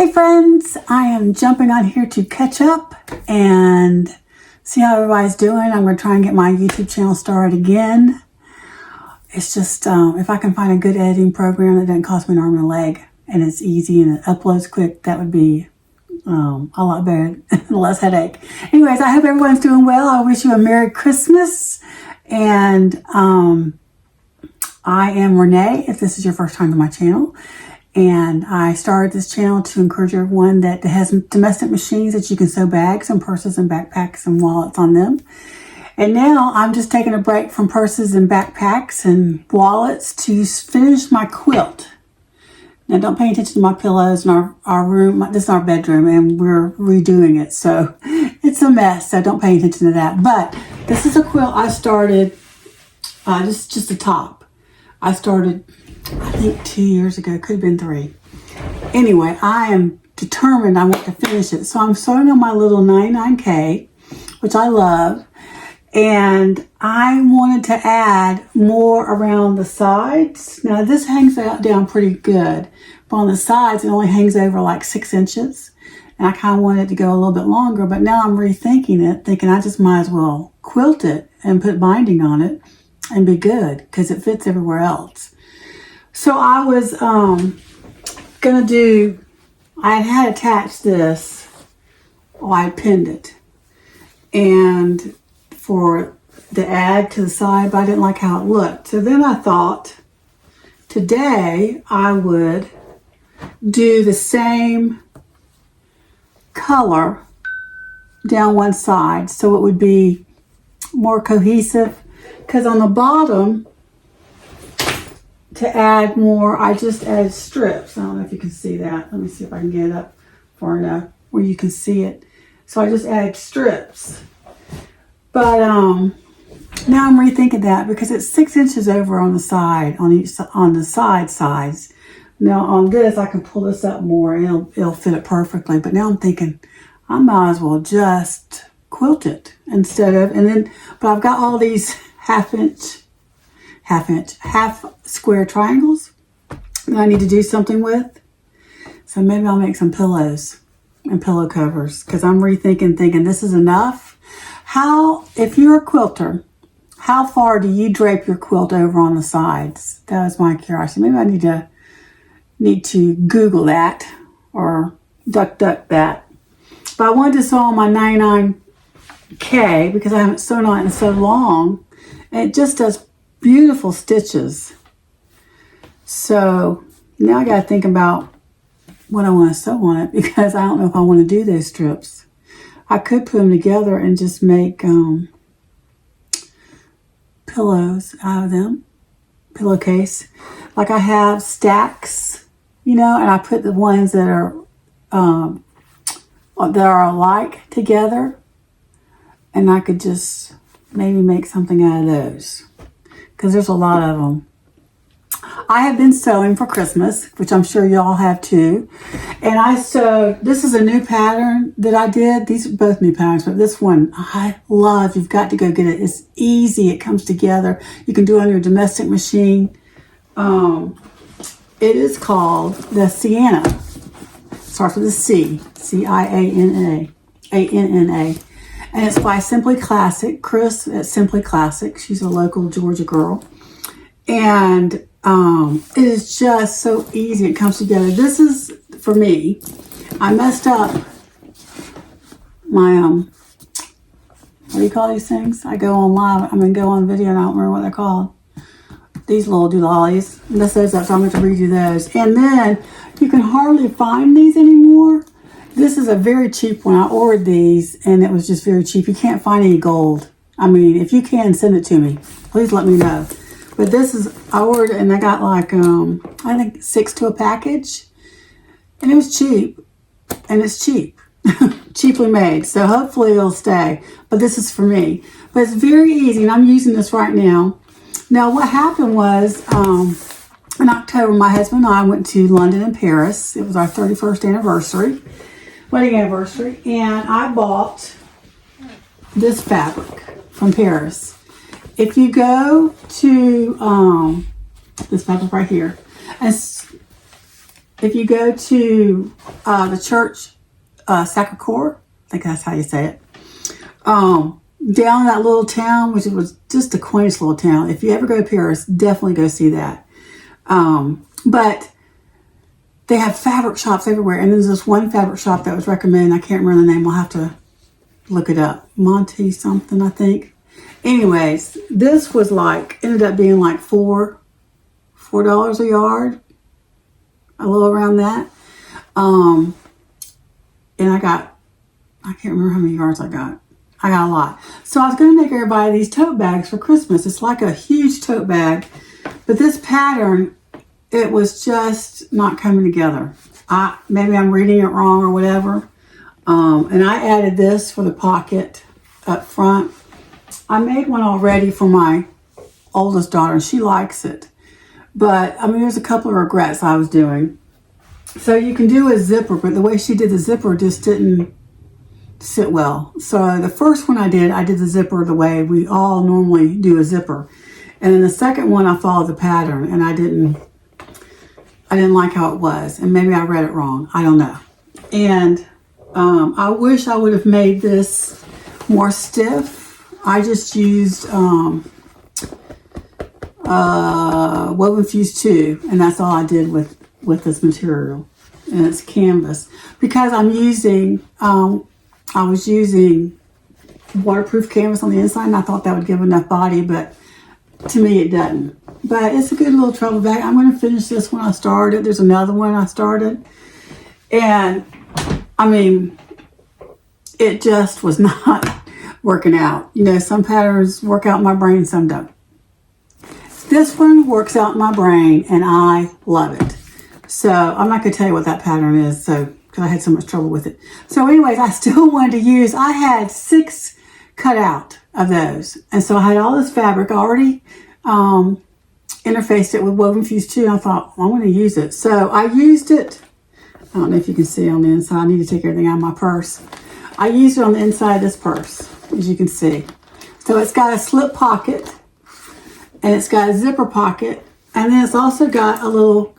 Hey friends, I am jumping on here to catch up and see how everybody's doing. I'm going to try and get my YouTube channel started again. It's just, if I can find a good editing program that doesn't cost me an arm and a leg and it's easy and it uploads quick, that would be a lot better and less headache. Anyways, I hope everyone's doing well. I wish you a Merry Christmas. And I am Rene, if this is your first time to my channel. And I started this channel to encourage everyone that has domestic machines that you can sew bags and purses and backpacks and wallets on them. And now I'm just taking a break from purses and backpacks and wallets to finish my quilt. Now don't pay attention to my pillows in our room. This is our bedroom and we're redoing it. So it's a mess. So don't pay attention to that. But this is a quilt I started, just the top. I started, I think 2 years ago, could have been 3. Anyway, I am determined I want to finish it. So I'm sewing on my little 99K, which I love. And I wanted to add more around the sides. Now this hangs down pretty good, but on the sides it only hangs over like 6 inches. And I kind of wanted it to go a little bit longer, but now I'm rethinking it, thinking I just might as well quilt it and put binding on it and be good because it fits everywhere else. So I was gonna do, I had attached this, I pinned it, and for the add to the side, but I didn't like how it looked. So then I thought today I would do the same color down one side so it would be more cohesive. Because on the bottom, to add more, I just added strips. I don't know if you can see that. Let me see if I can get it up far enough where you can see it. So I just added strips. But now I'm rethinking that because it's 6 inches over on the side, on the side sides. Now on this, I can pull this up more and it'll fit it perfectly. But now I'm thinking, I might as well just quilt it instead of, but I've got all these half square triangles that I need to do something with. So maybe I'll make some pillows and pillow covers because I'm thinking this is enough. If you're a quilter, how far do you drape your quilt over on the sides? That was my curiosity. Maybe I need to Google that or duck that. But I wanted to sew on my 99K because I haven't sewn on it in so long. And it just does beautiful stitches. So now I got to think about what I want to sew on it because I don't know if I want to do those strips. I could put them together and just make pillows out of them, pillowcase. Like I have stacks, and I put the ones that are alike together, and I could just maybe make something out of those because there's a lot of them. I have been sewing for Christmas, which I'm sure y'all have too. And I sewed, this is a new pattern that I did. These are both new patterns, but this one I love. You've got to go get it. It's easy. It comes together. You can do it on your domestic machine. It is called the Sienna. Starts with a C, C-I-A-N-A, A-N-N-A. And it's by Simply Classic, Chris at Simply Classic. She's a local Georgia girl. And it is just so easy. It comes together. This is, for me, I messed up my, what do you call these things? I go on live, go on video and I don't remember what they're called. These little doolollies. Mess those up, so I'm going to redo those. And then, you can hardly find these anymore. This is a very cheap one. I ordered these and it was just very cheap. You can't find any gold. If you can, send it to me. Please let me know. But this is, I ordered and I got like, I think 6 to a package. And it was cheap. And it's cheap. Cheaply made. So hopefully it'll stay. But this is for me. But it's very easy and I'm using this right now. Now what happened was, in October, my husband and I went to London and Paris. It was our 31st anniversary, wedding anniversary. And I bought this fabric from Paris. If you go to this fabric right here, and if you go to the church, Sacre Coeur, I think that's how you say it, down in that little town, which was just the quaintest little town. If you ever go to Paris, definitely go see that. But they have fabric shops everywhere. And there's this one fabric shop that was recommended. I can't remember the name. I'll have to look it up. Monty something, I think. Anyways, this was like, ended up being like $4 a yard. A little around that. And I can't remember how many yards I got. I got a lot. So I was going to make everybody these tote bags for Christmas. It's like a huge tote bag. But this pattern, it was just not coming together. Maybe I'm reading it wrong or whatever. And I added this for the pocket up front. I made one already for my oldest daughter. She likes it. But, I mean, there's a couple of regrets I was doing. So you can do a zipper, but the way she did the zipper just didn't sit well. So the first one I did the zipper the way we all normally do a zipper. And then the second one, I followed the pattern, and I didn't like how it was. And maybe I read it wrong. I don't know. And I wish I would have made this more stiff. I just used Woven Fuse 2, and that's all I did with this material. And it's canvas. Because I was using waterproof canvas on the inside, and I thought that would give enough body, but to me it doesn't. But it's a good little travel bag. I'm going to finish this one I started. There's another one I started. And, I mean, it just was not working out. You know, some patterns work out in my brain, some don't. This one works out in my brain, and I love it. So I'm not going to tell you what that pattern is, because I had so much trouble with it. So anyways, I still wanted to use, I had 6 cut out of those. And so I had all this fabric already interfaced it with Woven Fuse 2, and I thought, well, I'm going to use it. So I used it. I don't know if you can see on the inside. I need to take everything out of my purse. I used it on the inside of this purse, as you can see. So it's got a slip pocket, and it's got a zipper pocket, and then it's also got a little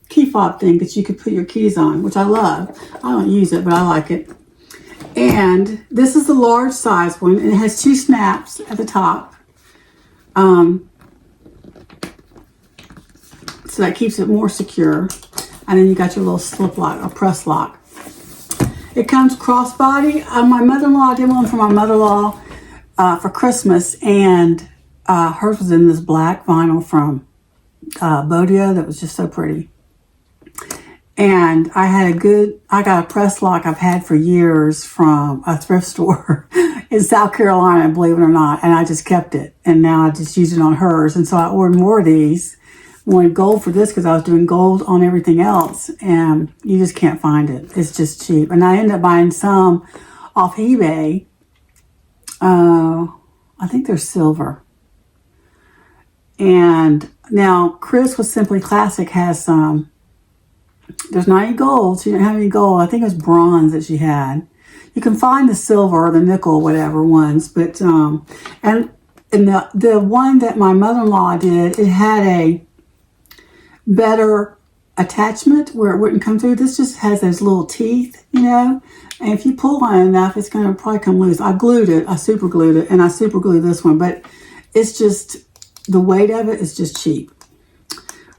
key fob thing that you could put your keys on, which I love. I don't use it, but I like it. And this is the large size one, and it has 2 snaps at the top. So that keeps it more secure. And then you got your little slip lock, or press lock. It comes crossbody. My mother-in-law, I did one for my mother-in-law for Christmas, and hers was in this black vinyl from Bodio that was just so pretty. And I got a press lock I've had for years from a thrift store in South Carolina, believe it or not. And I just kept it. And now I just use it on hers. And so I ordered more of these. I wanted gold for this because I was doing gold on everything else. And you just can't find it. It's just cheap. And I ended up buying some off eBay. I think they're silver. And now Chris with Simply Classic has some. There's not any gold. She didn't have any gold. I think it was bronze that she had. You can find the silver or the nickel, whatever ones. But and the one that my mother-in-law did, it had a better attachment where it wouldn't come through. This just has those little teeth, you know. And if you pull on it enough, it's going to probably come loose. I glued it. I super glued it, and I super glued this one. But it's just the weight of it is just cheap.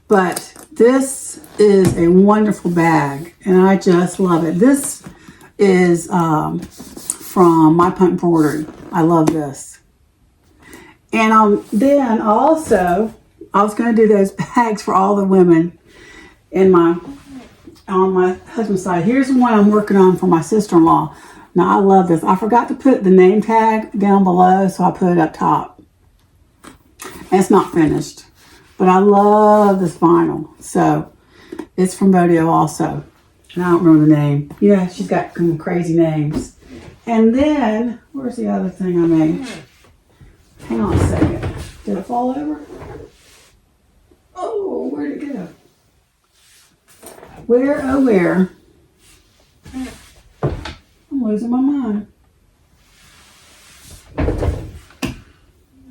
But this is a wonderful bag, and I just love it. This is from My Punt Embroidery. I love this. And then also, I was going to do those bags for all the women on my husband's side. Here's the one I'm working on for my sister-in-law. Now, I love this. I forgot to put the name tag down below, so I put it up top. And it's not finished. But I love this vinyl. So, it's from Bodio also. And I don't remember the name. You know, she's got some crazy names. And then, where's the other thing I made? Hang on a second. Did it fall over? Oh, where'd it go? Where, oh where? I'm losing my mind.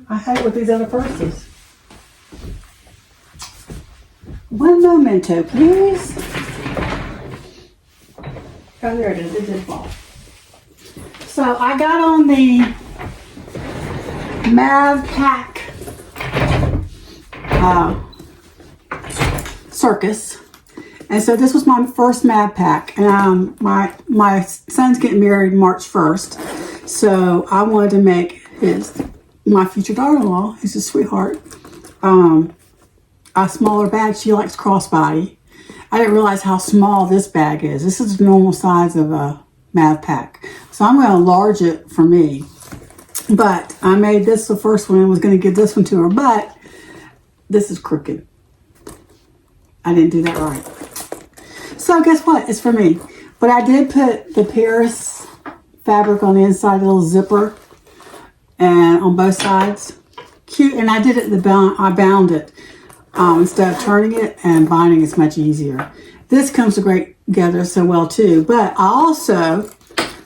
I hate with these other purses. One memento, please. Oh, there it is. It did fall. So I got on the Mav Pack circus. And so this was my first Mav Pack. And my son's getting married March 1st. So I wanted to make my future daughter-in-law, who's a sweetheart, a smaller bag. She likes crossbody. I didn't realize how small this bag is. This is the normal size of a Mav Pack. So I'm going to enlarge it for me. But I made this the first one and was going to give this one to her. But this is crooked. I didn't do that right. So guess what? It's for me. But I did put the Paris fabric on the inside, a little zipper, and on both sides. Cute. And I did it I bound it. Instead of turning it, and binding is much easier. This comes together so well too. But I also,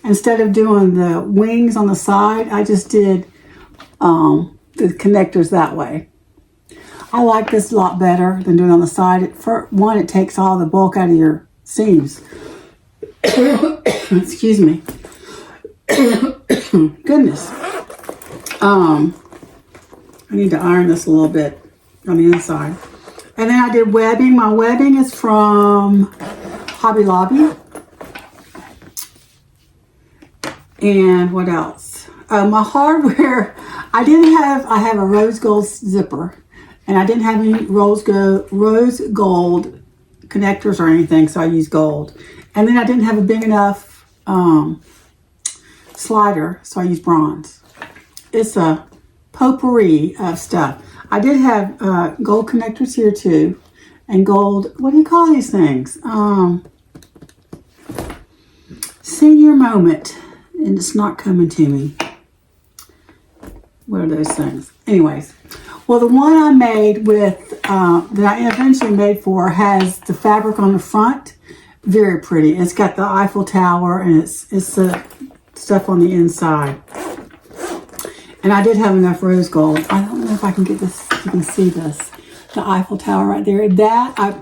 instead of doing the wings on the side, I just did the connectors that way. I like this a lot better than doing it on the side. For one, it takes all the bulk out of your seams. Excuse me. Goodness. I need to iron this a little bit on the inside. And then I did webbing. My webbing is from Hobby Lobby. And what else? My hardware, I have a rose gold zipper. And I didn't have any rose gold connectors or anything, so I used gold. And then I didn't have a big enough slider, so I used bronze. It's a potpourri of stuff. I did have gold connectors here too, and gold, what do you call these things? Senior moment, and it's not coming to me. What are those things? Anyways, well, the one I made with, that I eventually made for, has the fabric on the front. Very pretty. It's got the Eiffel Tower, and it's the stuff on the inside. And I did have enough rose gold. I don't know if I can get this, you can see this. The Eiffel Tower right there. That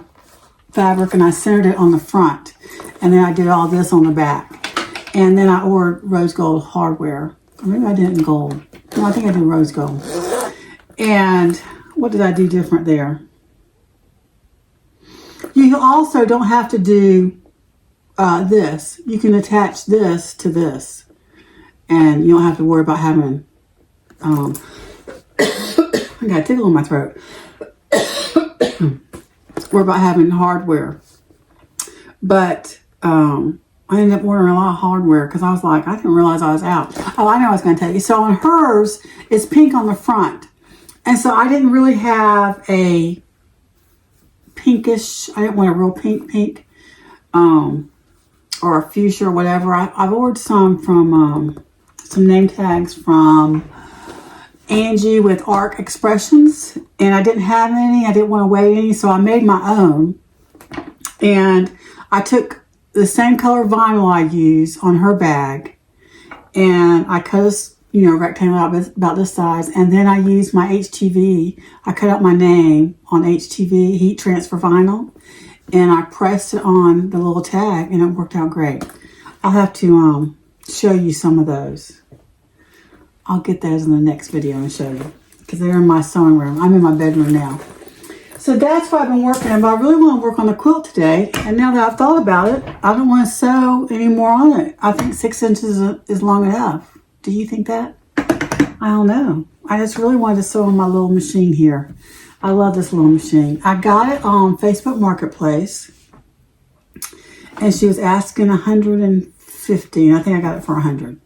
fabric, and I centered it on the front. And then I did all this on the back. And then I ordered rose gold hardware. Or maybe I did in gold. No, I think I did rose gold. And what did I do different there? You also don't have to do this. You can attach this to this. And you don't have to worry about having... I got a tickle in my throat. Worry about having hardware. But I ended up ordering a lot of hardware because I was like, I didn't realize I was out. Oh, I know I was going to tell you. So on hers, it's pink on the front. And so I didn't really have a pinkish, I didn't want a real pink, or a fuchsia or whatever. I've ordered some from, some name tags from Angie with Arc Expressions, and I didn't have any. I didn't want to weigh any, so I made my own. And I took the same color vinyl I use on her bag, and I cut a rectangle about this size, and then I used my HTV. I cut out my name on HTV, heat transfer vinyl, and I pressed it on the little tag, and it worked out great. I'll have to show you some of those. I'll get those in the next video and show you, because they're in my sewing room. I'm in my bedroom now. So that's what I've been working on, but I really want to work on the quilt today. And now that I've thought about it, I don't want to sew any more on it. I think 6 inches is long enough. Do you think that? I don't know. I just really wanted to sew on my little machine here. I love this little machine. I got it on Facebook Marketplace, and she was asking $150. I think I got it for $100.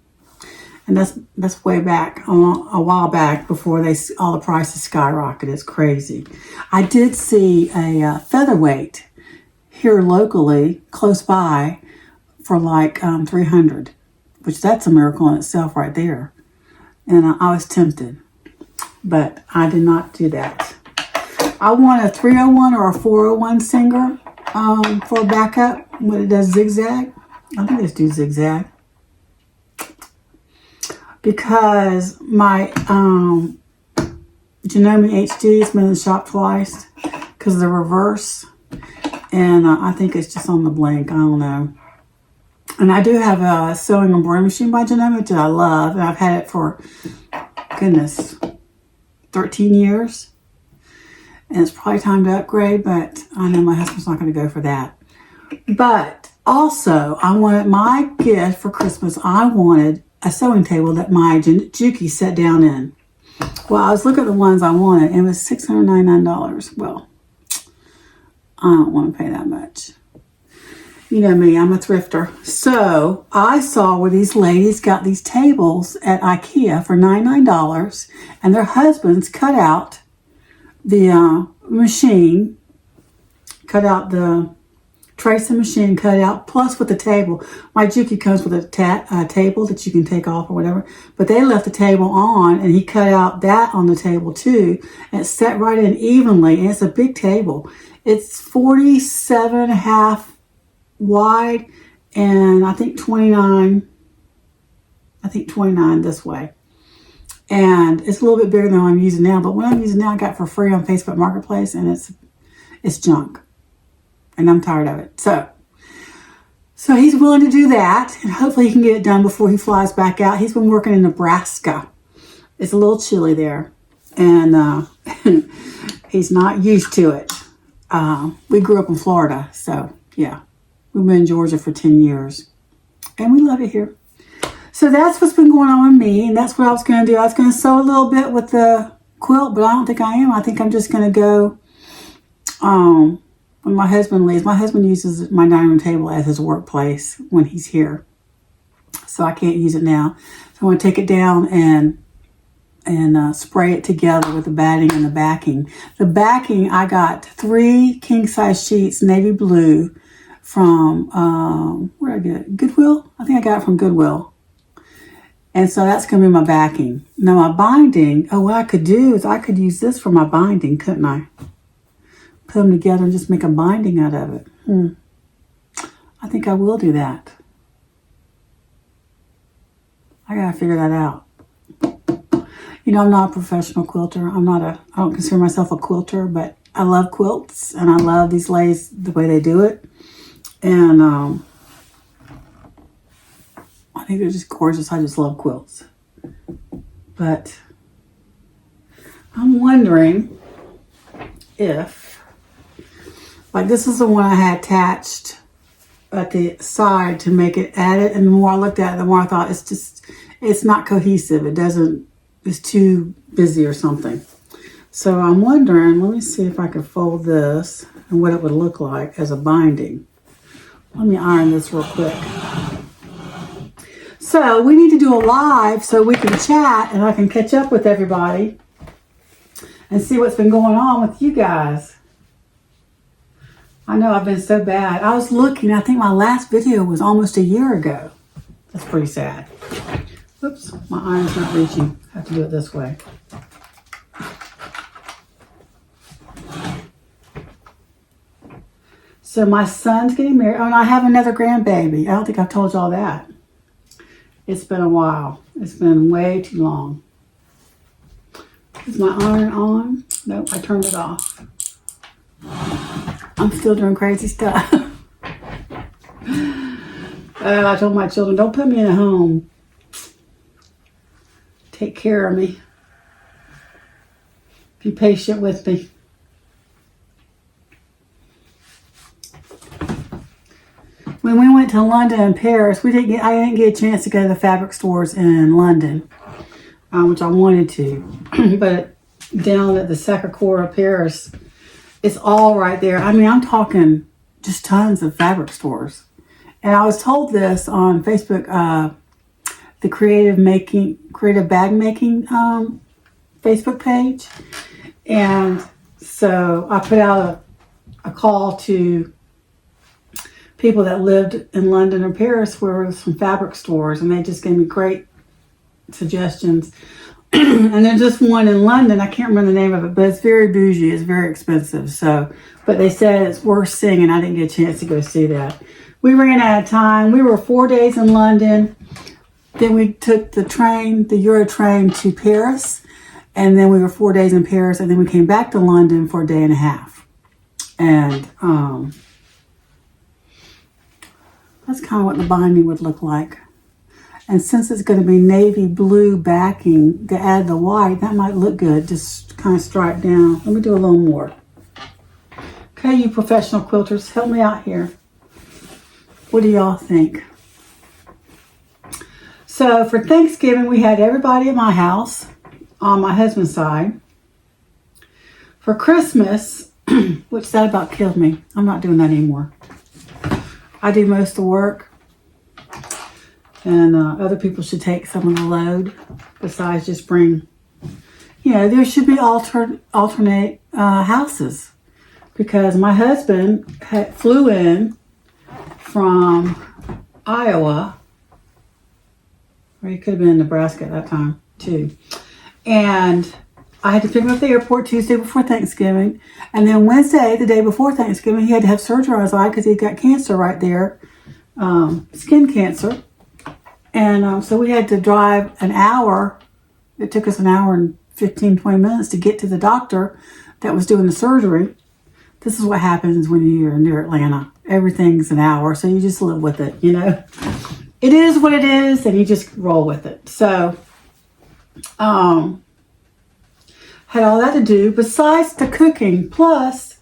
And that's way back, a while back, before all the prices skyrocketed. It's crazy. I did see a featherweight here locally, close by, for like $300, which that's a miracle in itself right there. And I was tempted, but I did not do that. I want a 301 or a 401 Singer for a backup when it does zigzag. I think let's do zigzag. Because my Janome HD has been in the shop twice because of the reverse. And I think it's just on the blink. I don't know. And I do have a sewing embroidery machine by Genoma that I love. And I've had it for, goodness, 13 years. And it's probably time to upgrade, but I know my husband's not going to go for that. But also, I wanted my gift for Christmas. I wanted a sewing table that my Juki sat down in. Well, I was looking at the ones I wanted, and it was $699. Well, I don't want to pay that much. You know me, I'm a thrifter. So I saw where these ladies got these tables at IKEA for $99, and their husbands cut out the machine, cut out the tracing machine, cut out, plus with the table. My Juki comes with a table that you can take off or whatever, but they left the table on, and he cut out that on the table too, and it's set right in evenly, and it's a big table. It's 47 and a half wide, and I think 29 this way. And it's a little bit bigger than what I'm using now, but what I'm using now I got for free on Facebook Marketplace, and it's junk. And I'm tired of it. So he's willing to do that, and hopefully he can get it done before he flies back out. He's been working in Nebraska. It's a little chilly there, and he's not used to it. We grew up in Florida, so yeah. We've been in Georgia for 10 years, and we love it here. So that's what's been going on with me, and that's what I was going to do. I was going to sew a little bit with the quilt, but I don't think I am. I think I'm just going to go when my husband leaves. My husband uses my dining room table as his workplace when he's here, so I can't use it now. So I'm going to take it down and spray it together with the batting and the backing. The backing, I got 3 king-size sheets, navy blue, from, where did I get it? Goodwill? I think I got it from Goodwill. And so that's going to be my backing. Now my binding, what I could do is I could use this for my binding, couldn't I? Put them together and just make a binding out of it. I think I will do that. I got to figure that out. You know, I'm not a professional quilter. I don't consider myself a quilter, but I love quilts, and I love these ladies, the way they do it. And I think they're just gorgeous. I just love quilts. But I'm wondering if, like, this is the one I had attached at the side to make it added. And the more I looked at it, the more I thought it's not cohesive. It's too busy or something. So I'm wondering, let me see if I can fold this and what it would look like as a binding. Let me iron this real quick. So we need to do a live so we can chat and I can catch up with everybody and see what's been going on with you guys. I know I've been so bad. I was looking, I think my last video was almost a year ago. That's pretty sad. Oops, my iron's not reaching. I have to do it this way. So my son's getting married. Oh, and I have another grandbaby. I don't think I've told y'all that. It's been a while. It's been way too long. Is my iron on? Nope, I turned it off. I'm still doing crazy stuff. I told my children, don't put me in a home. Take care of me. Be patient with me. When we went to London and Paris, I didn't get a chance to go to the fabric stores in London, which I wanted to. But down at the Sacré-Cœur of Paris, it's all right there. I mean, I'm talking just tons of fabric stores. And I was told this on Facebook, the creative bag making Facebook page. And so I put out a call to people that lived in London or Paris where there were some fabric stores, and they just gave me great suggestions. And there's just one in London, I can't remember the name of it, but it's very bougie, it's very expensive. So, but they said it's worth seeing, and I didn't get a chance to go see that. We ran out of time. We were 4 days in London. Then we took the Euro train to Paris, and then we were 4 days in Paris, and then we came back to London for a day and a half. And That's kind of what the binding would look like. And since it's going to be navy blue backing to add the white, that might look good. Just kind of stripe down. Let me do a little more. Okay, you professional quilters, help me out here. What do y'all think? So for Thanksgiving, we had everybody at my house on my husband's side. For Christmas, which that about killed me. I'm not doing that anymore. I do most of the work. And other people should take some of the load. Besides just bring, there should be alternate houses. Because my husband flew in from Iowa. Or he could have been in Nebraska at that time too. And I had to pick him up at the airport Tuesday before Thanksgiving. And then Wednesday, the day before Thanksgiving, he had to have surgery on his eye because he got cancer right there. Skin cancer. And so we had to drive an hour. It took us an hour and 15, 20 minutes to get to the doctor that was doing the surgery. This is what happens when you're near Atlanta. Everything's an hour, so you just live with it, It is what it is, and you just roll with it. So, had all that to do besides the cooking. Plus,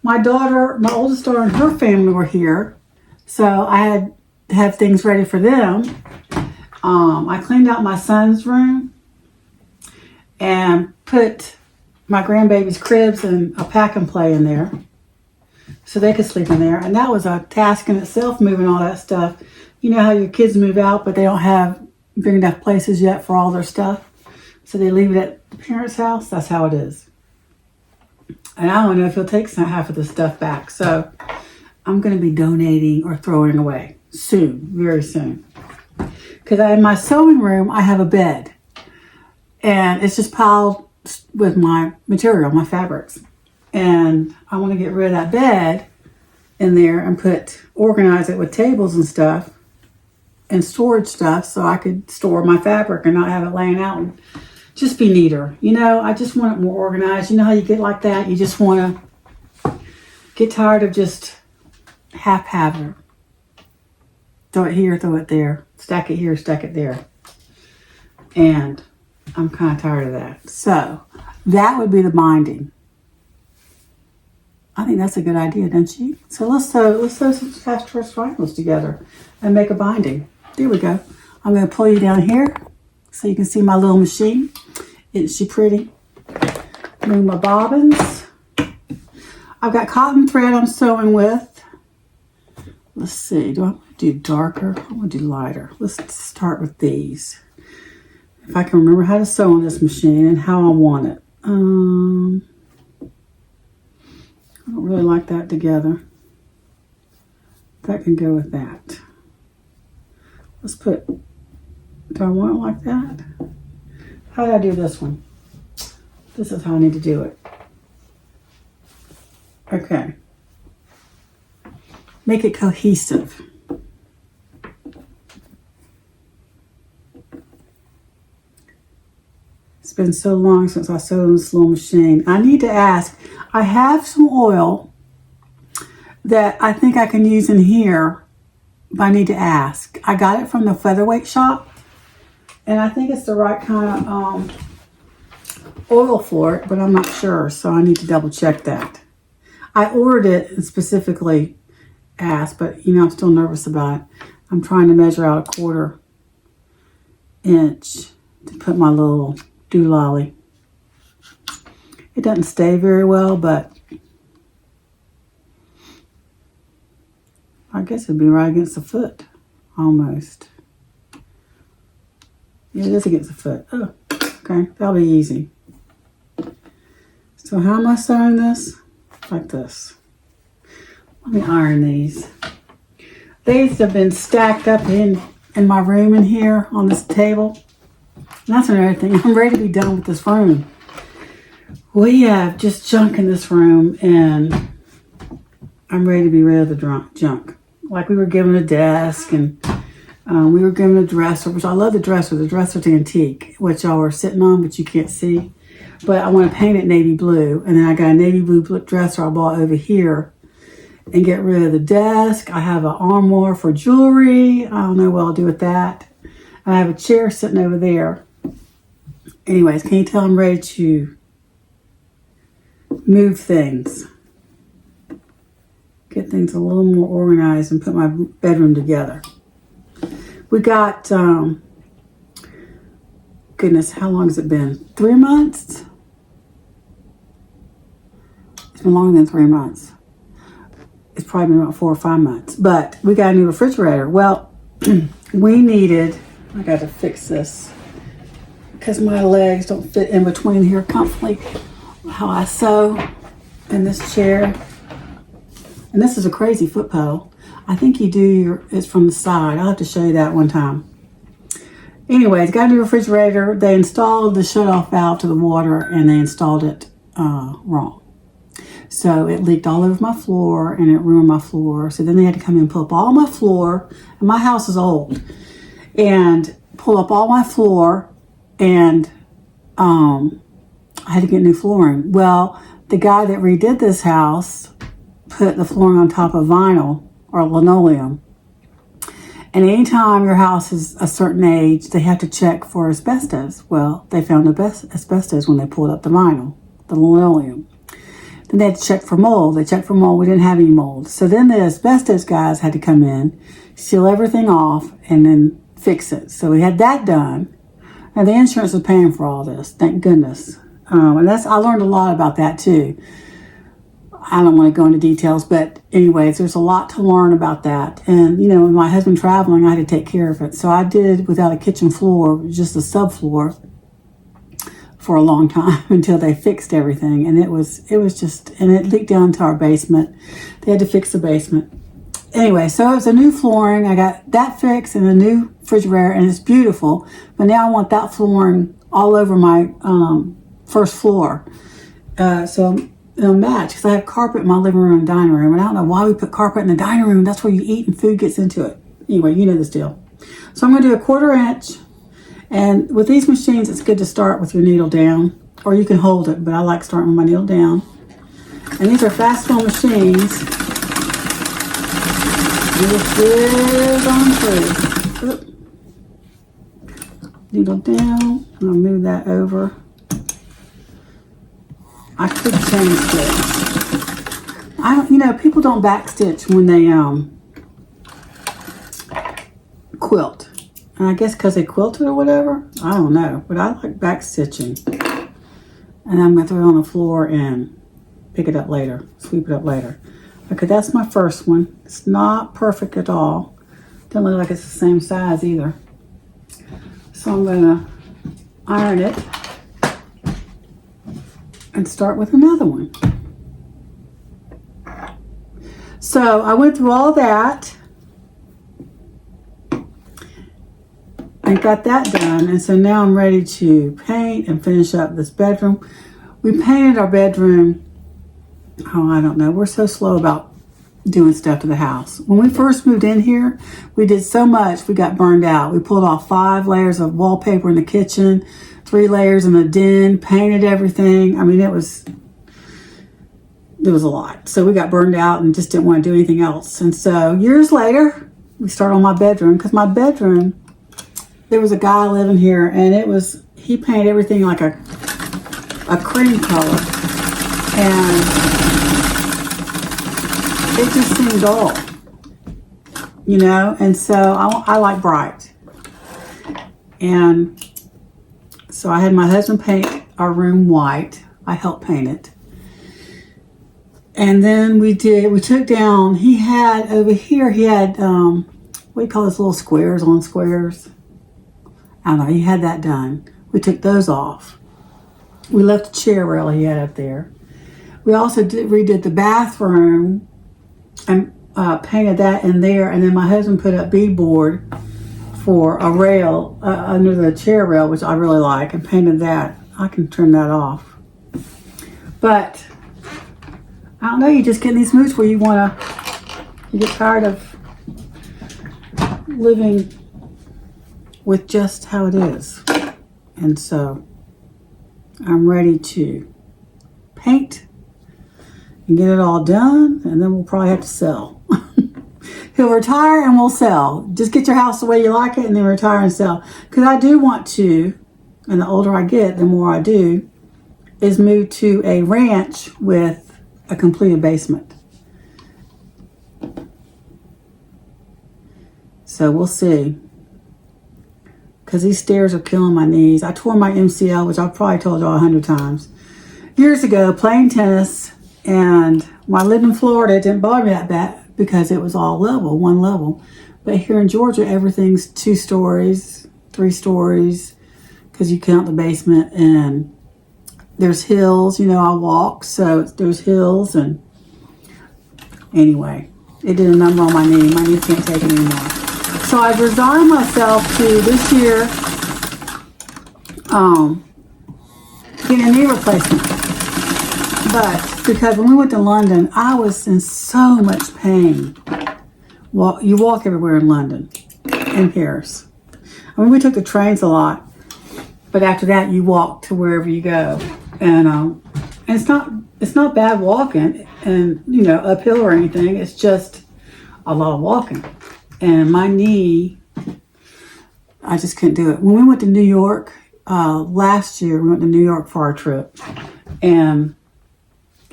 my oldest daughter and her family were here. So I had to have things ready for them. I cleaned out my son's room and put my grandbaby's cribs and a pack and play in there so they could sleep in there. And that was a task in itself, moving all that stuff. You know how your kids move out, but they don't have big enough places yet for all their stuff. So they leave it at the parents' house. That's how it is. And I don't know if he'll take half of the stuff back. So I'm going to be donating or throwing away soon, very soon. Because in my sewing room, I have a bed. And it's just piled with my material, my fabrics. And I want to get rid of that bed in there and organize it with tables and stuff and storage stuff so I could store my fabric and not have it laying out and just be neater. I just want it more organized. You know how you get like that? You just want to get tired of just haphazard. Throw it here, throw it there. Stack it here, stack it there. And I'm kind of tired of that. So that would be the binding. I think that's a good idea, don't you? So let's sew some half-truss triangles together and make a binding. There we go. I'm going to pull you down here so you can see my little machine. Isn't she pretty? Move my bobbins. I've got cotton thread I'm sewing with. Let's see. Do I want to do darker? I want to do lighter. Let's start with these. If I can remember how to sew on this machine and how I want it. I don't really like that together. That can go with that. Let's put, do I want it like that? How did I do this one? This is how I need to do it. Okay. Make it cohesive. It's been so long since I sewed on this little machine. I need to ask. I have some oil that I think I can use in here, but I need to ask. I got it from the featherweight shop, and I think it's the right kind of oil for it, but I'm not sure, so I need to double check that. I ordered it and specifically asked, but I'm still nervous about it. I'm trying to measure out a 1/4 inch to put my little doolally. It doesn't stay very well, but I guess it'd be right against the foot, almost. Yeah, it is against the foot. Oh, okay, that'll be easy. So how am I sewing this? Like this. Let me iron these. These have been stacked up in my room in here on this table. And that's another thing. I'm ready to be done with this room. We have just junk in this room, and I'm ready to be rid of the junk. Like we were given a desk, and we were given a dresser, which I love the dresser. The dresser's antique, which y'all are sitting on, but you can't see. But I want to paint it navy blue, and then I got a navy blue dresser I bought over here. and get rid of the desk. I have an armoire for jewelry. I don't know what I'll do with that. I have a chair sitting over there. Anyways, can you tell I'm ready to move things? Get things a little more organized and put my bedroom together. We got, goodness, how long has it been? 3 months? It's been longer than 3 months. It's probably been about 4 or 5 months. But we got a new refrigerator. Well, we needed, I got to fix this because my legs don't fit in between here comfortably. How I sew in this chair. And this is a crazy foot pedal. I think you do it's from the side. I'll have to show you that one time. Anyways, got a new refrigerator. They installed the shutoff valve to the water and they installed it wrong. So it leaked all over my floor and it ruined my floor. So then they had to come in and pull up all my floor. And my house is old. And pull up all my floor and I had to get new flooring. Well, the guy that redid this house put the flooring on top of vinyl or linoleum. And anytime your house is a certain age, they have to check for asbestos. Well, they found asbestos when they pulled up the vinyl, the linoleum. Then they had to check for mold. They checked for mold. We didn't have any mold. So then the asbestos guys had to come in, seal everything off, and then fix it. So we had that done. And the insurance was paying for all this. Thank goodness. And I learned a lot about that too. I don't want to go into details, but anyways, there's a lot to learn about that. And, you know, with my husband traveling, I had to take care of it. So I did without a kitchen floor, just a subfloor for a long time until they fixed everything. And it was just, and it leaked down to our basement. They had to fix the basement. Anyway, so it was a new flooring. I got that fixed and a new refrigerator, and it's beautiful. But now I want that flooring all over my first floor. So it'll match because I have carpet in my living room and dining room. And I don't know why we put carpet in the dining room. That's where you eat and food gets into it. Anyway, you know this deal. So I'm going to do a 1/4 inch. And with these machines, it's good to start with your needle down. Or you can hold it, but I like starting with my needle down. And these are fast fill machines. Needle thread on through. Needle down. I'll move that over. I could chain stitch. People don't back stitch when they quilt. And I guess because they quilted or whatever. I don't know. But I like back stitching. And I'm going to throw it on the floor and pick it up later. Sweep it up later. Okay, that's my first one. It's not perfect at all. Doesn't look like it's the same size either. So I'm going to iron it. And start with another one. So I went through all that and got that done. And so now I'm ready to paint and finish up this bedroom. We painted our bedroom. Oh, I don't know. We're so slow about doing stuff to the house. When we first moved in here, we did so much, we got burned out. We pulled off 5 layers of wallpaper in the kitchen, 3 layers in the den, painted everything. I mean, it was a lot. So we got burned out and just didn't want to do anything else. And so years later, we started on my bedroom because my bedroom, there was a guy living here and he painted everything like a cream color. And it just seemed dull, and so I like bright. And so I had my husband paint our room white. I helped paint it. And then we took down, he had, what do you call those little squares on squares? I don't know, he had that done. We took those off. We left the chair rail he had up there. We also redid the bathroom and painted that in there. And then my husband put up beadboard for a rail under the chair rail, which I really like, and painted that. I can turn that off. But I don't know, you just get in these moods where you get tired of living with just how it is. And so I'm ready to paint and get it all done, and then we'll probably have to sell. He'll retire and we'll sell. Just get your house the way you like it and then retire and sell. Because I do want to, and the older I get, the more I do, is move to a ranch with a completed basement. So we'll see. Because these stairs are killing my knees. I tore my MCL, which I've probably told y'all 100 times. Years ago, playing tennis, and when I lived in Florida, it didn't bother me that bad because it was all level, one level. But here in Georgia, everything's 2 stories, 3 stories, because you count the basement, and there's hills. You know, I walk, so there's hills, and anyway, it did a number on my knee. My knee can't take it anymore. So I've resigned myself to this year getting a knee replacement. But because when we went to London, I was in so much pain. Well, you walk everywhere in London, in Paris. I mean, we took the trains a lot, but after that, you walk to wherever you go, and it's not bad walking, and you know, uphill or anything. It's just a lot of walking, and my knee, I just couldn't do it. When we went to New York last year, we went to New York for our trip, and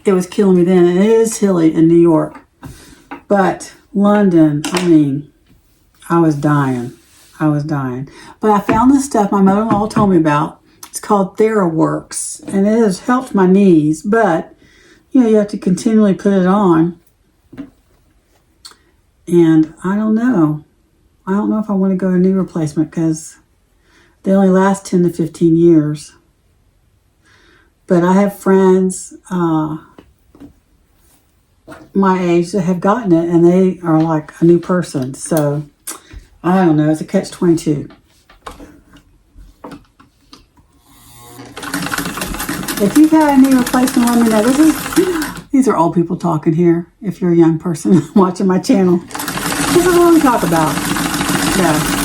it was killing me then, and it is hilly in New York. But London, I mean, I was dying. But I found this stuff my mother-in-law told me about. It's called TheraWorks, and it has helped my knees. But, you know, you have to continually put it on. And I don't know. I don't know if I want to go to knee replacement because they only last 10 to 15 years. But I have friends my age that have gotten it, and they are like a new person. So I don't know. It's a catch-22. If you've had a knee replacement, let me know. These are old people talking here. If you're a young person watching my channel, this is what we talk about. Yeah.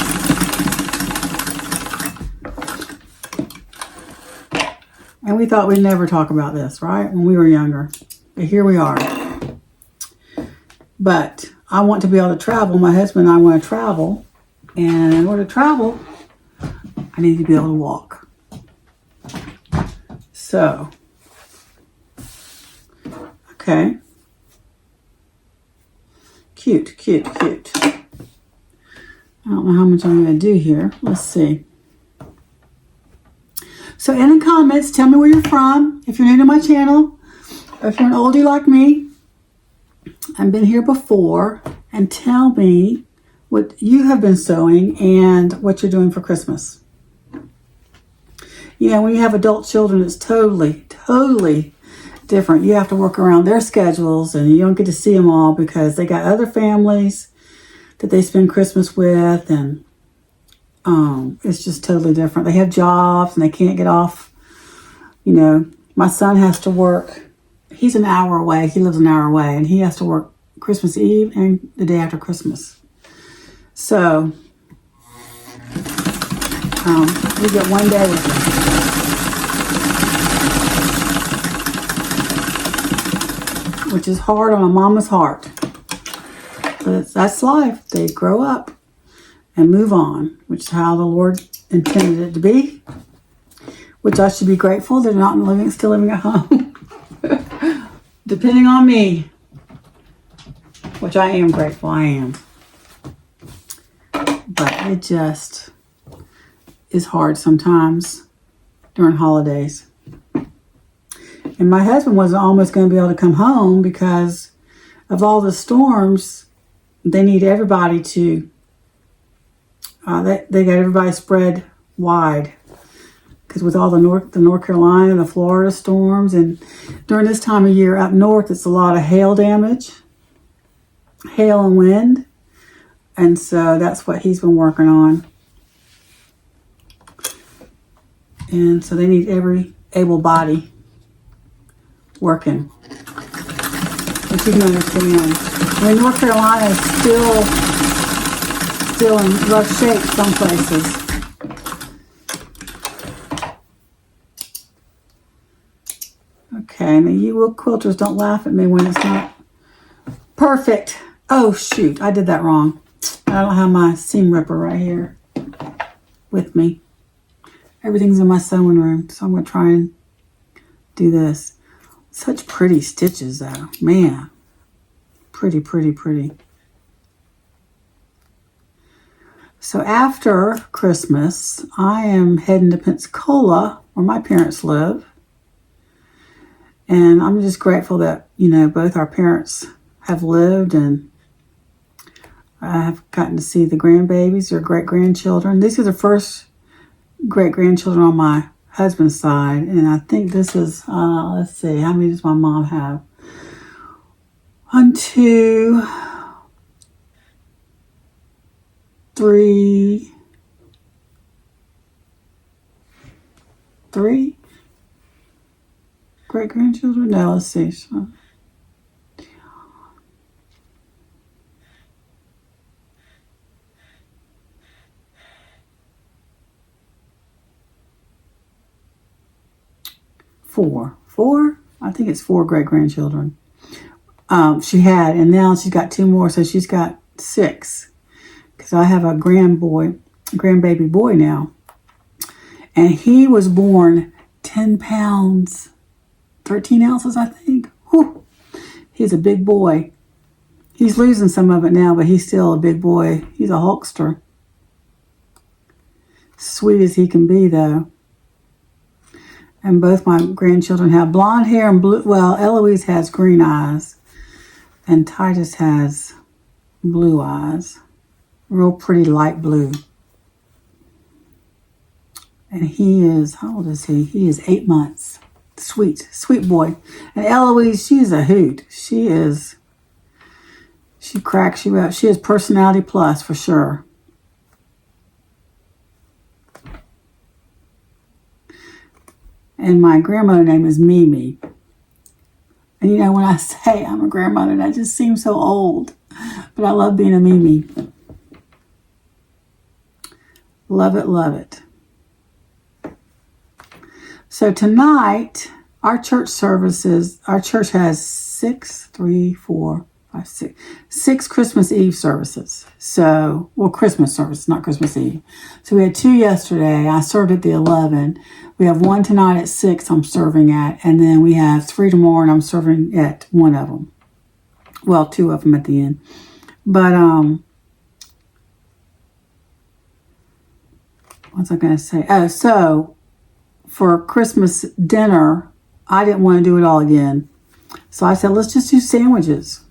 And we thought we'd never talk about this, right? When we were younger. But here we are. But I want to be able to travel. My husband and I want to travel. And in order to travel, I need to be able to walk. So, okay. Cute. I don't know how much I'm going to do here. Let's see. So in the comments, tell me where you're from. If you're new to my channel, or if you're an oldie like me, I've been here before, and tell me what you have been sewing and what you're doing for Christmas. You know, when you have adult children, it's totally different. You have to work around their schedules, and you don't get to see them all because they got other families that they spend Christmas with, and it's just totally different. They have jobs and they can't get off. You know, my son has to work. He's an hour away. He lives an hour away, and he has to work Christmas Eve and the day after Christmas. So, we get one day with him. Which is hard on a mama's heart. But that's life. They grow up and move on, which is how the Lord intended it to be. Which I should be grateful they're not still living at home. Depending on me. Which I am grateful, I am. But it just is hard sometimes during holidays. And my husband wasn't almost going to be able to come home because of all the storms. They need everybody to, they got everybody spread wide. Because with all the North Carolina, the Florida storms, and during this time of year up north, it's a lot of hail damage, hail and wind. And so that's what he's been working on. And so they need every able body working. But you can understand. I mean, North Carolina is still in rough shape some places. Okay, now you will quilters don't laugh at me when it's not perfect. Oh shoot, I did that wrong. I don't have my seam ripper right here with me. Everything's in my sewing room, so I'm going to try and do this. Such pretty stitches though, man. Pretty, pretty, pretty. So after Christmas, I am heading to Pensacola, where my parents live. And I'm just grateful that, you know, both our parents have lived, and I have gotten to see the grandbabies, or great-grandchildren. These are the first great-grandchildren on my husband's side. And I think this is, let's see, how many does my mom have? 1, 2, 3 great-grandchildren? No, let's see. 4. I think it's 4 great-grandchildren. She had, and now she's got 2 more, so she's got 6. Because I have a grandbaby boy now. And he was born 10 pounds, 13 ounces, I think. Whew. He's a big boy. He's losing some of it now, but he's still a big boy. He's a Hulkster. Sweet as he can be, though. And both my grandchildren have blonde hair and blue. Well, Eloise has green eyes. And Titus has blue eyes. Real pretty light blue. And he is, how old is he? He is 8 months. Sweet, sweet boy. And Eloise, she's a hoot. She cracks you up. She is personality plus for sure. And my grandmother name is Mimi. And you know, when I say I'm a grandmother, that just seems so old. But I love being a Mimi. Love it, love it. So tonight, our church has 6 Christmas Eve services. So, well, Christmas service, not Christmas Eve. So we had 2 yesterday. I served at the 11. We have 1 tonight at 6 I'm serving at. And then we have 3 tomorrow, and I'm serving at 1 of them. Well, 2 of them at the end. But, what's I going to say? Oh, so for Christmas dinner, I didn't want to do it all again. So I said, let's just do sandwiches.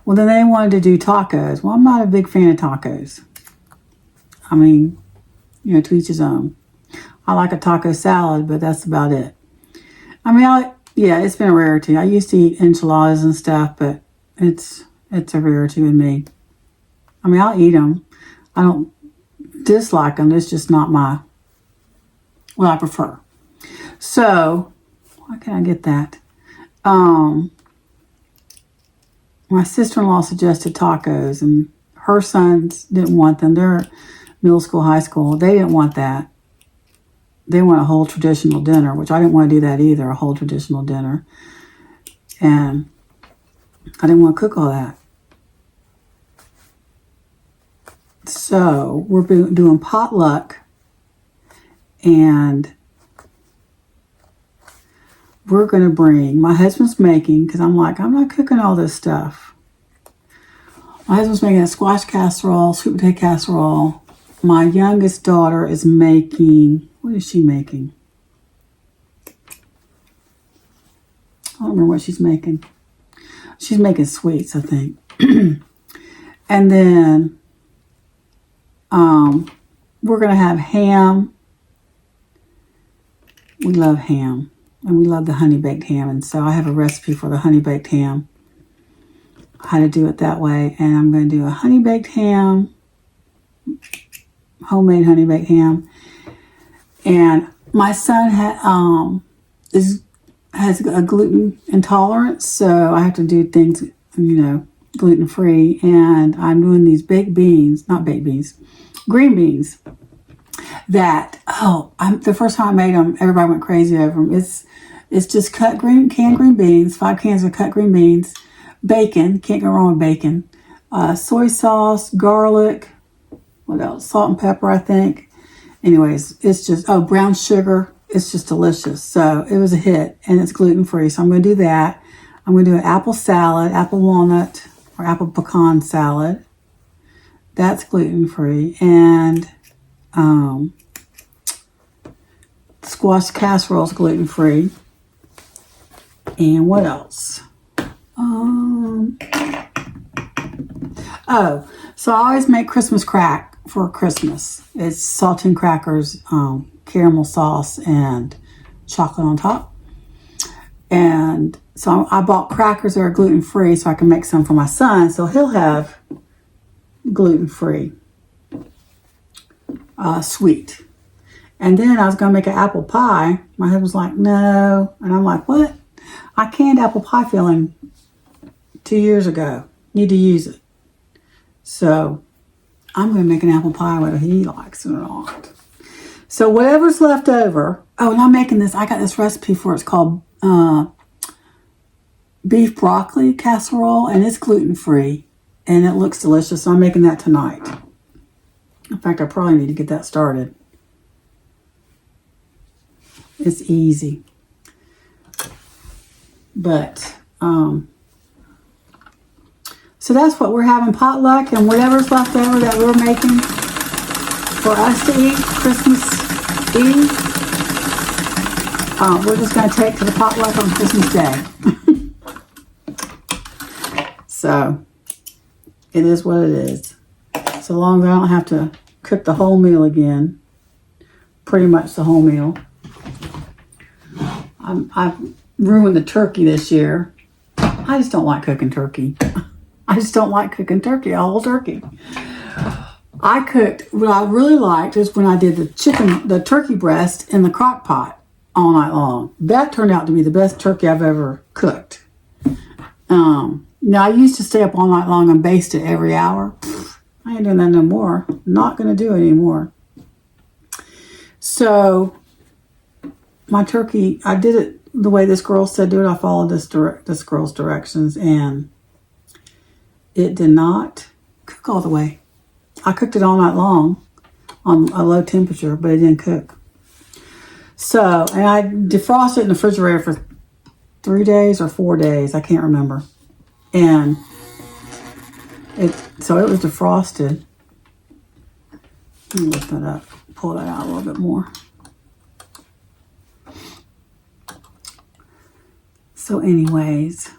Well, then they wanted to do tacos. Well, I'm not a big fan of tacos. I mean, you know, to each his own. I like a taco salad, but that's about it. I mean, yeah, it's been a rarity. I used to eat enchiladas and stuff, but it's a rarity with me. I mean, I'll eat them. I don't dislike them. It's just not what I prefer. So, why can't I get that? My sister-in-law suggested tacos, and her sons didn't want them. They're middle school, high school. They didn't want that. They want a whole traditional dinner, which I didn't want to do that either, a whole traditional dinner. And I didn't want to cook all that. So we're doing potluck, and we're going to bring, my husband's making, because I'm like, I'm not cooking all this stuff. My husband's making a squash casserole, sweet potato casserole. My youngest daughter is making, what is she making? I don't remember what she's making. She's making sweets, I think. And then we're going to have ham. We love ham. And we love the honey baked ham. And so I have a recipe for the honey baked ham. How to do it that way. And I'm going to do a honey baked ham. Homemade honey baked ham. And my son has a gluten intolerance. So I have to do things, you know, gluten free. And I'm doing these green beans. That, the first time I made them, everybody went crazy over them. It's just canned green beans, 5 cans of cut green beans, bacon, can't go wrong with bacon, soy sauce, garlic, what else? Salt and pepper, I think. Anyways, it's just, brown sugar. It's just delicious. So it was a hit, and it's gluten-free. So I'm going to do that. I'm going to do an apple salad, apple walnut or apple pecan salad. That's gluten-free. And squash casserole is gluten-free. And what else? So I always make Christmas crack for Christmas. It's saltine crackers, caramel sauce, and chocolate on top. And so I bought crackers that are gluten-free so I can make some for my son, so he'll have gluten-free sweet. And then I was going to make an apple pie. My husband's like, no. And I'm like, what? I canned apple pie filling 2 years ago. Need to use it. So I'm going to make an apple pie whether he likes it or not. So whatever's left over. Oh, and I'm making this. I got this recipe for it. It's called beef broccoli casserole, and it's gluten-free, and it looks delicious. So I'm making that tonight. In fact, I probably need to get that started. It's easy. But, so that's what we're having, potluck, and whatever's left over that we're making for us to eat Christmas Eve, we're just going to take to the potluck on Christmas Day. So, it is what it is. So long as I don't have to cook the whole meal again. Pretty much the whole meal. I've ruined the turkey this year. I just don't like cooking turkey. I just don't like cooking turkey, a whole turkey. I cooked, what I really liked is when I did the turkey breast in the crock pot all night long. That turned out to be the best turkey I've ever cooked. Now, I used to stay up all night long and baste it every hour. I ain't doing that no more. Not going to do it anymore. So, my turkey, I did it the way this girl said do it. I followed this girl's directions, and it did not cook all the way. I cooked it all night long on a low temperature, but it didn't cook. So, and I defrosted it in the refrigerator for 3 days or 4 days. I can't remember. And so it was defrosted. Let me lift that up, pull that out a little bit more. So anyways,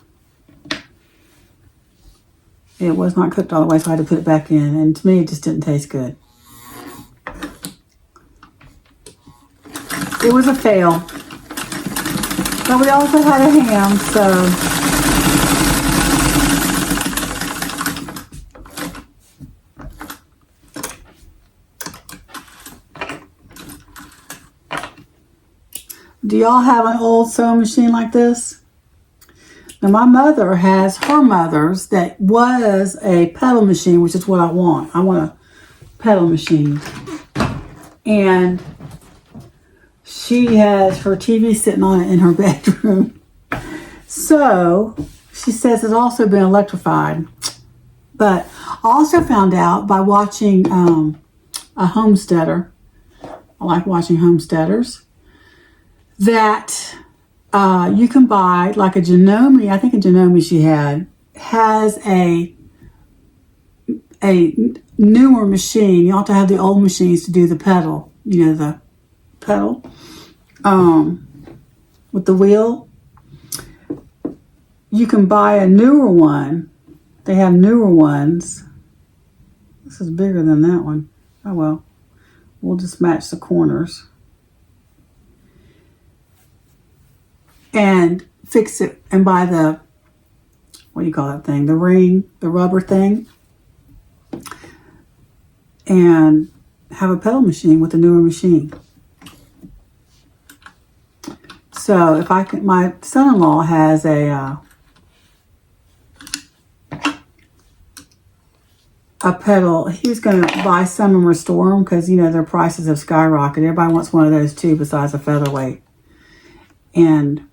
it was not cooked all the way, so I had to put it back in. And to me, it just didn't taste good. It was a fail. But we also had a ham, so... Do y'all have an old sewing machine like this? Now, my mother has her mother's that was a pedal machine, which is what I want. I want a pedal machine. And she has her TV sitting on it in her bedroom. So, she says it's also been electrified. But I also found out by watching a homesteader, I like watching homesteaders, that you can buy, like a Janome, I think a Janome she has a newer machine. You don't have to have the old machines to do the pedal. You know, the pedal with the wheel. You can buy a newer one. They have newer ones. This is bigger than that one. Oh well, we'll just match the corners. And fix it and buy the, what do you call that thing? The ring, the rubber thing. And have a pedal machine with a newer machine. So if I can, my son-in-law has a pedal. He's going to buy some and restore them because, you know, their prices have skyrocketed. Everybody wants one of those too besides a featherweight. And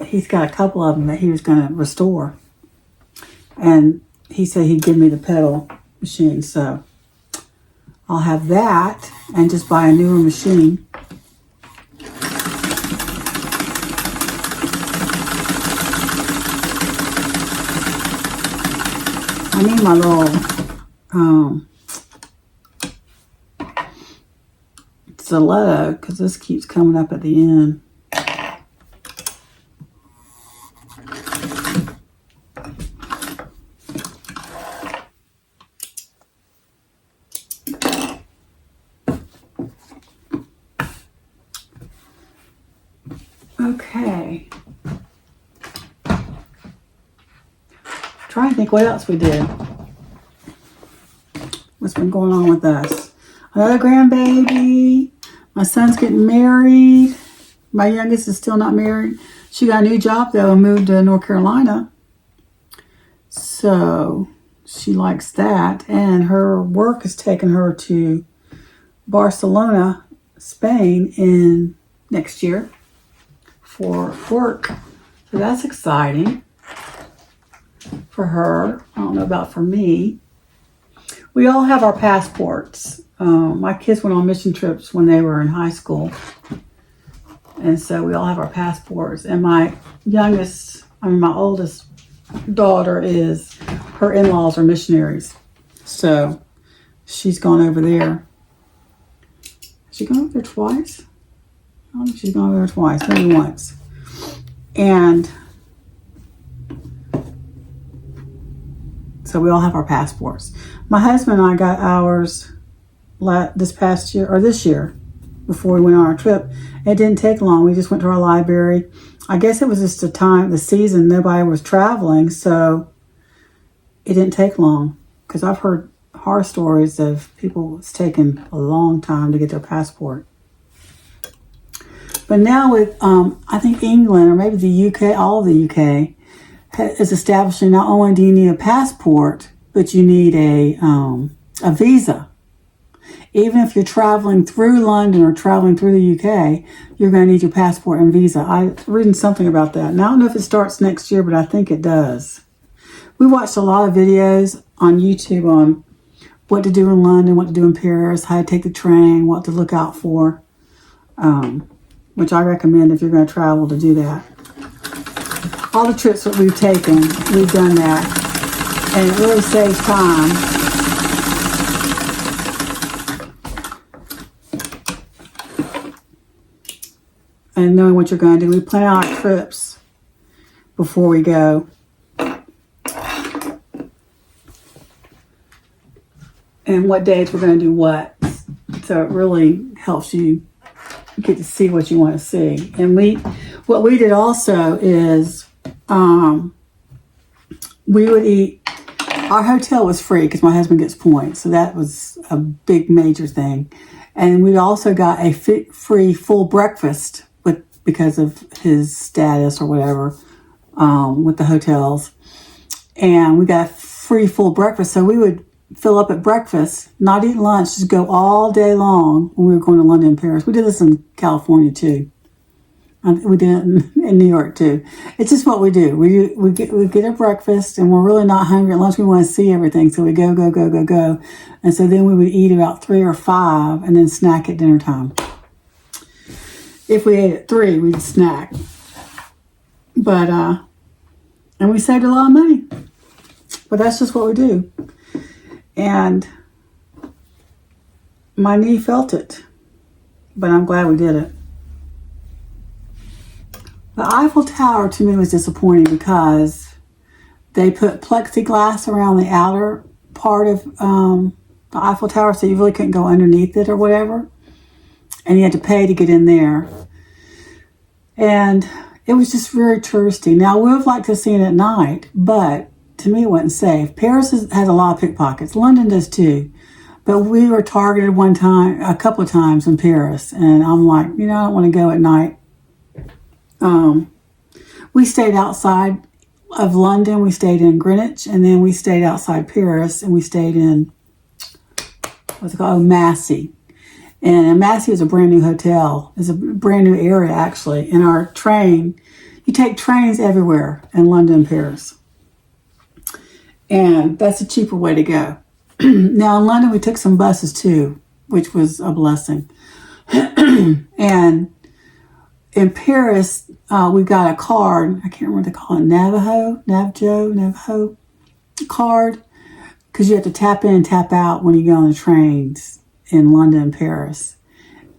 he's got a couple of them that he was going to restore. And he said he'd give me the pedal machine. So I'll have that and just buy a newer machine. I need my little stiletto because this keeps coming up at the end. Okay. Trying to think what else we did. What's been going on with us? Another grandbaby. My son's getting married. My youngest is still not married. She got a new job though and moved to North Carolina. So she likes that. And her work has taken her to Barcelona, Spain in next year for work. So that's exciting for her. I don't know about for me. We all have our passports. My kids went on mission trips when they were in high school. And so we all have our passports. And my oldest daughter her in-laws are missionaries. So she's gone over there. Has she gone over there twice? I don't think she's gone over there twice, maybe once. And so we all have our passports. My husband and I got ours this year, before we went on our trip. It didn't take long. We just went to our library. I guess it was just the season, nobody was traveling, so it didn't take long. Because I've heard horror stories of people it's taken a long time to get their passport. But now with, I think England, or maybe the UK, all of the UK, is establishing not only do you need a passport, but you need a visa. Even if you're traveling through London or traveling through the UK, you're going to need your passport and visa. I've reading something about that. And I don't know if it starts next year, but I think it does. We watched a lot of videos on YouTube on what to do in London, what to do in Paris, how to take the train, what to look out for, which I recommend if you're going to travel to do that. All the trips that we've taken, we've done that, and it really saves time. And knowing what you're going to do. We plan out our trips before we go. And what days we're going to do what. So it really helps you get to see what you want to see. And what we did also is we would eat. Our hotel was free because my husband gets points. So that was a big major thing. And we also got a free full breakfast because of his status or whatever with the hotels. And we got a free full breakfast. So we would fill up at breakfast, not eat lunch, just go all day long when we were going to London and Paris. We did this in California too. We did it in New York too. It's just what we do. We get a breakfast and we're really not hungry at lunch. We want to see everything. So we go. And so then we would eat about 3 or 5 and then snack at dinner time. If we ate at 3, we'd snack. But, and we saved a lot of money. But that's just what we do. And my knee felt it. But I'm glad we did it. The Eiffel Tower to me was disappointing because they put plexiglass around the outer part of the Eiffel Tower, so you really couldn't go underneath it or whatever. And you had to pay to get in there. And it was just very touristy. Now, I would have liked to have seen it at night, but to me it wasn't safe. Paris has a lot of pickpockets. London does too. But we were targeted a couple of times in Paris. And I'm like, I don't want to go at night. We stayed outside of London. We stayed in Greenwich. And then we stayed outside Paris. And we stayed in, what's it called? Massy. And Massey is a brand new hotel. It's a brand new area, actually. And our train, You take trains everywhere in London and Paris. And that's a cheaper way to go. Now in London, we took some buses too, which was a blessing. And in Paris, we got a card. I can't remember what they call it, Navajo card, because you have to tap in and tap out when you go on the trains in London and Paris.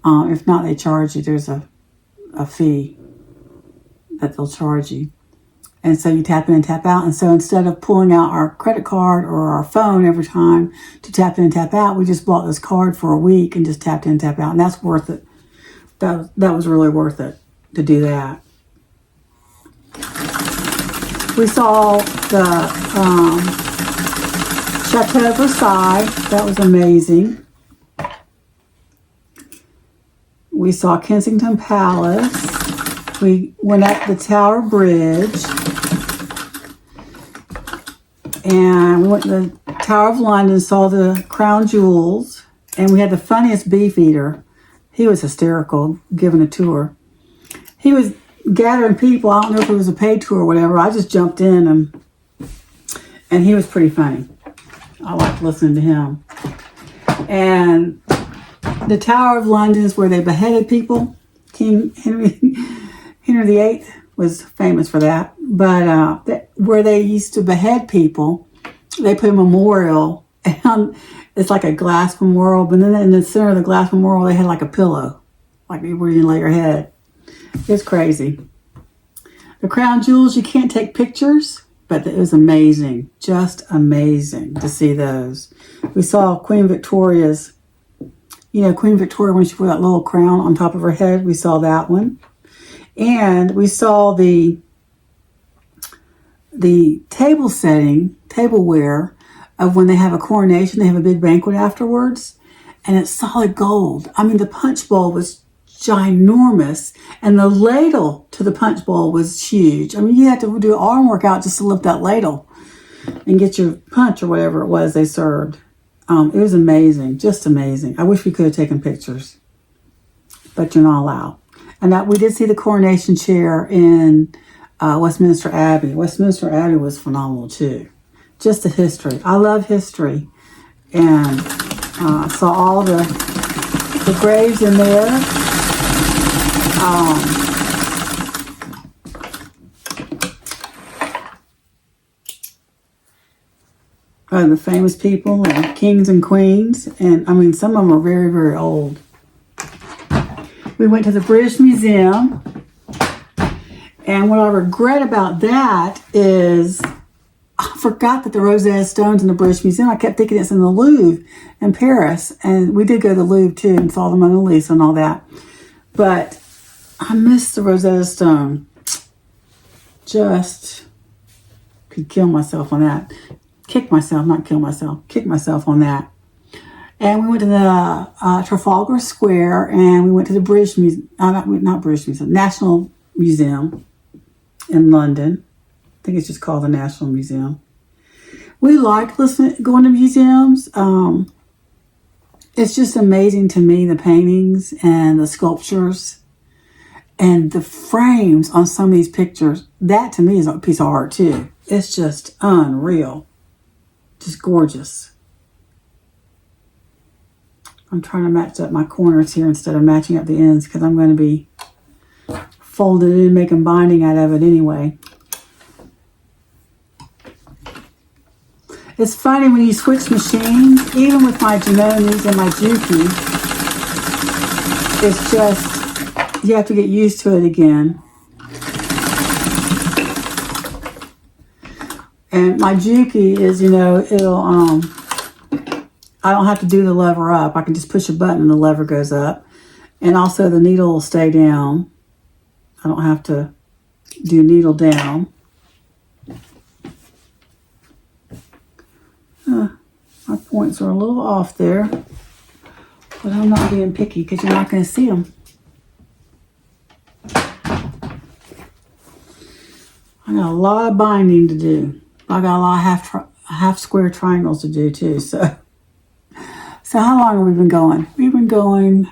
If not, they charge you. There's a fee that they'll charge you. And so you tap in and tap out. And so instead of pulling out our credit card or our phone every time to tap in and tap out, we just bought this card for a week and just tapped in and tap out. And that's worth it. That was really worth it to do that. We saw the Chateau Versailles. That was amazing. We saw Kensington Palace. We went up the Tower Bridge. And we went to the Tower of London, saw the crown jewels. And we had the funniest beef eater. He was hysterical, giving a tour. He was gathering people. I don't know if it was a paid tour or whatever. I just jumped in and he was pretty funny. I liked listening to him. And the Tower of London is where they beheaded people. King Henry VIII was famous for that. But where they used to behead people, they put a memorial, and it's like a glass memorial, but then in the center of the glass memorial, they had like a pillow, like where you lay your head. It's crazy. The crown jewels, you can't take pictures, but it was amazing, just amazing to see those. We saw Queen Victoria's, Queen Victoria when she wore that little crown on top of her head. We saw that one. And we saw the tableware of when they have a coronation, they have a big banquet afterwards, and it's solid gold. I mean, the punch bowl was ginormous, and the ladle to the punch bowl was huge. I mean, you had to do an arm workout just to lift that ladle and get your punch or whatever it was they served. It was amazing, just amazing. I wish we could have taken pictures, but you're not allowed. And we did see the coronation chair in Westminster Abbey. Westminster Abbey was phenomenal too. Just the history. I love history. And saw all the graves in there. The famous people and kings and queens. And I mean, some of them are very, very old. We went to the British Museum. And what I regret about that is I forgot that the Rosetta Stone's in the British Museum. I kept thinking it's in the Louvre in Paris. And we did go to the Louvre too and saw the Mona Lisa and all that. But I missed the Rosetta Stone. Just could kill myself on that. Kick myself on that. And we went to the Trafalgar Square, and we went to the British Museum, not British Museum, National Museum in London. I think it's just called the National Museum. We like going to museums. It's just amazing to me, the paintings and the sculptures and the frames on some of these pictures. That to me is a piece of art too. It's just unreal. Just gorgeous. I'm trying to match up my corners here instead of matching up the ends because I'm going to be folding it and making binding out of it anyway. It's funny when you switch machines, even with my Janonis and my Juki, it's just, you have to get used to it again. And my Juki is, it'll, I don't have to do the lever up. I can just push a button and the lever goes up. And also the needle will stay down. I don't have to do needle down. My points are a little off there. But I'm not being picky because you're not going to see them. I got a lot of binding to do. I got a lot of half square triangles to do too. So how long have we been going? We've been going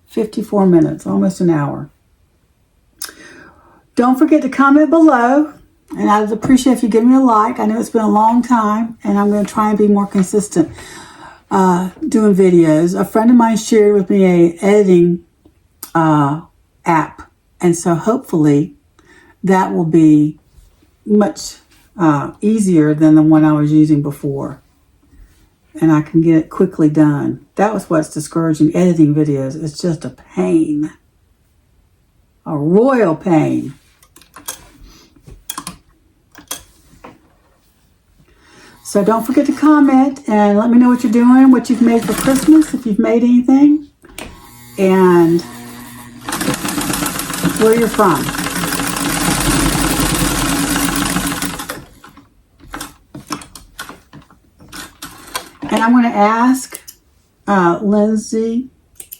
54 minutes, almost an hour. Don't forget to comment below, and I'd appreciate if you give me a like. I know it's been a long time, and I'm going to try and be more consistent doing videos. A friend of mine shared with me a editing app, and so hopefully that will be much easier than the one I was using before, and I can get it quickly done. That was what's discouraging editing videos. It's just a pain, a royal pain. So don't forget to comment and let me know what you're doing, what you've made for Christmas, if you've made anything, and where you're from. And I'm going to ask Lindsay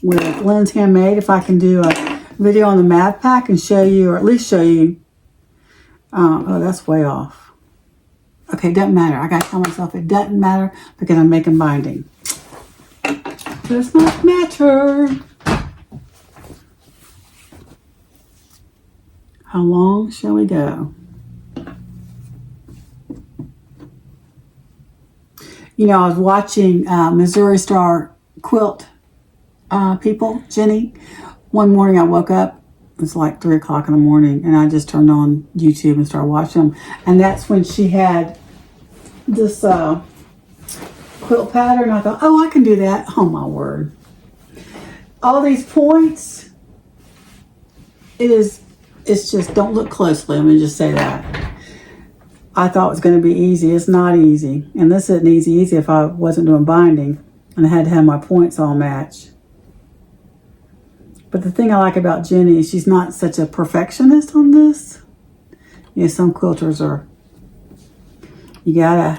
with Lynn's Handmade if I can do a video on the math pack and show you, or at least show you. Oh, that's way off. Okay, doesn't matter. I got to tell myself it doesn't matter because I'm making binding. Does not matter. How long shall we go? You know, I was watching Missouri Star quilt people, Jenny. One morning I woke up, it was like 3 o'clock in the morning, and I just turned on YouTube and started watching them. And that's when she had this quilt pattern. I thought, oh, I can do that. Oh, my word. All these points, it's just, don't look closely. Let me just say that. I thought it was going to be easy. It's not easy. And this isn't easy if I wasn't doing binding and I had to have my points all match. But the thing I like about Jenny is she's not such a perfectionist on this. You know, some quilters are, you gotta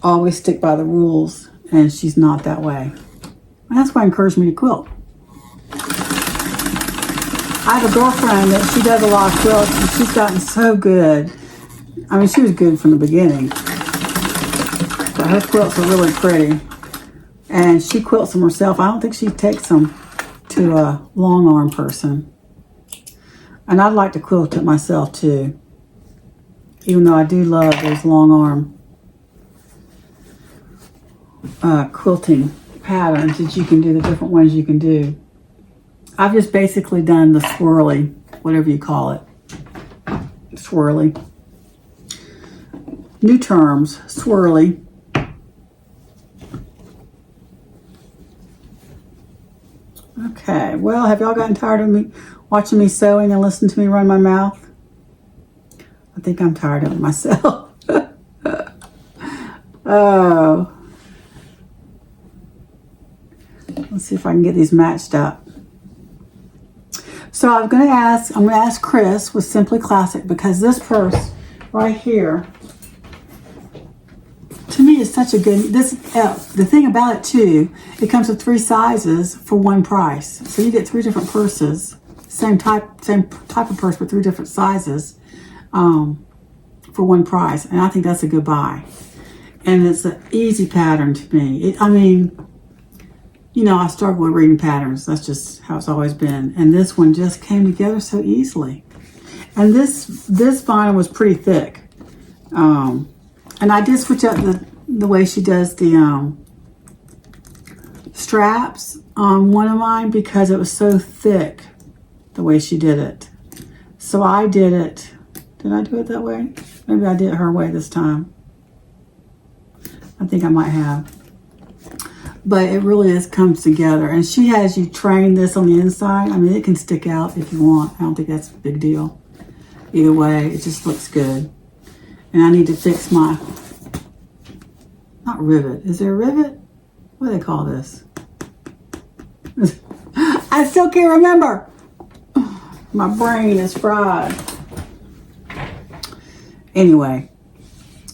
always stick by the rules, and she's not that way. And that's why it encouraged me to quilt. I have a girlfriend that she does a lot of quilts, and she's gotten so good. I mean, she was good from the beginning. But her quilts are really pretty. And she quilts them herself. I don't think she takes them to a long arm person. And I'd like to quilt it myself too. Even though I do love those long arm quilting patterns that you can do, the different ones you can do. I've just basically done the swirly, whatever you call it. Swirly. New terms, swirly. Okay, well, have y'all gotten tired of me watching me sewing and listening to me run my mouth? I think I'm tired of it myself. Oh. Let's see if I can get these matched up. So I'm going to ask Chris with Simply Classic, because this purse right here, to me, is such a good, the thing about it too, it comes with 3 sizes for one price. So you get 3 different purses, same type of purse, but 3 different sizes for one price. And I think that's a good buy. And it's an easy pattern to me. I mean, you know, I struggle with reading patterns. That's just how it's always been. And this one just came together so easily. And this vinyl was pretty thick. And I did switch up the way she does the straps on one of mine because it was so thick the way she did it. So I did it. Did I do it that way? Maybe I did it her way this time. I think I might have. But it really comes together. And she has you train this on the inside. I mean, it can stick out if you want. I don't think that's a big deal. Either way, it just looks good. And I need to fix my, not rivet. Is there a rivet? What do they call this? I still can't remember. My brain is fried. Anyway,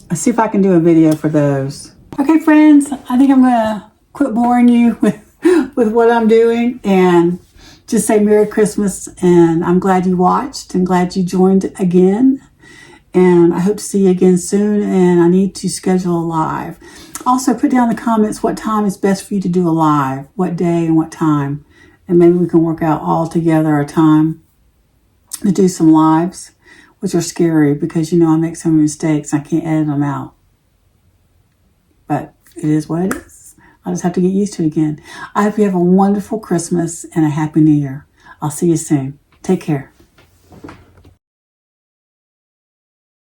I'll see if I can do a video for those. Okay, friends, I think I'm going to quit boring you with what I'm doing and just say Merry Christmas. And I'm glad you watched and glad you joined again. And I hope to see you again soon. And I need to schedule a live. Also, put down in the comments what time is best for you to do a live, what day and what time. And maybe we can work out all together a time to do some lives, which are scary because, you know, I make so many mistakes. I can't edit them out. But it is what it is. I'll just have to get used to it again. I hope you have a wonderful Christmas and a Happy New Year. I'll see you soon. Take care.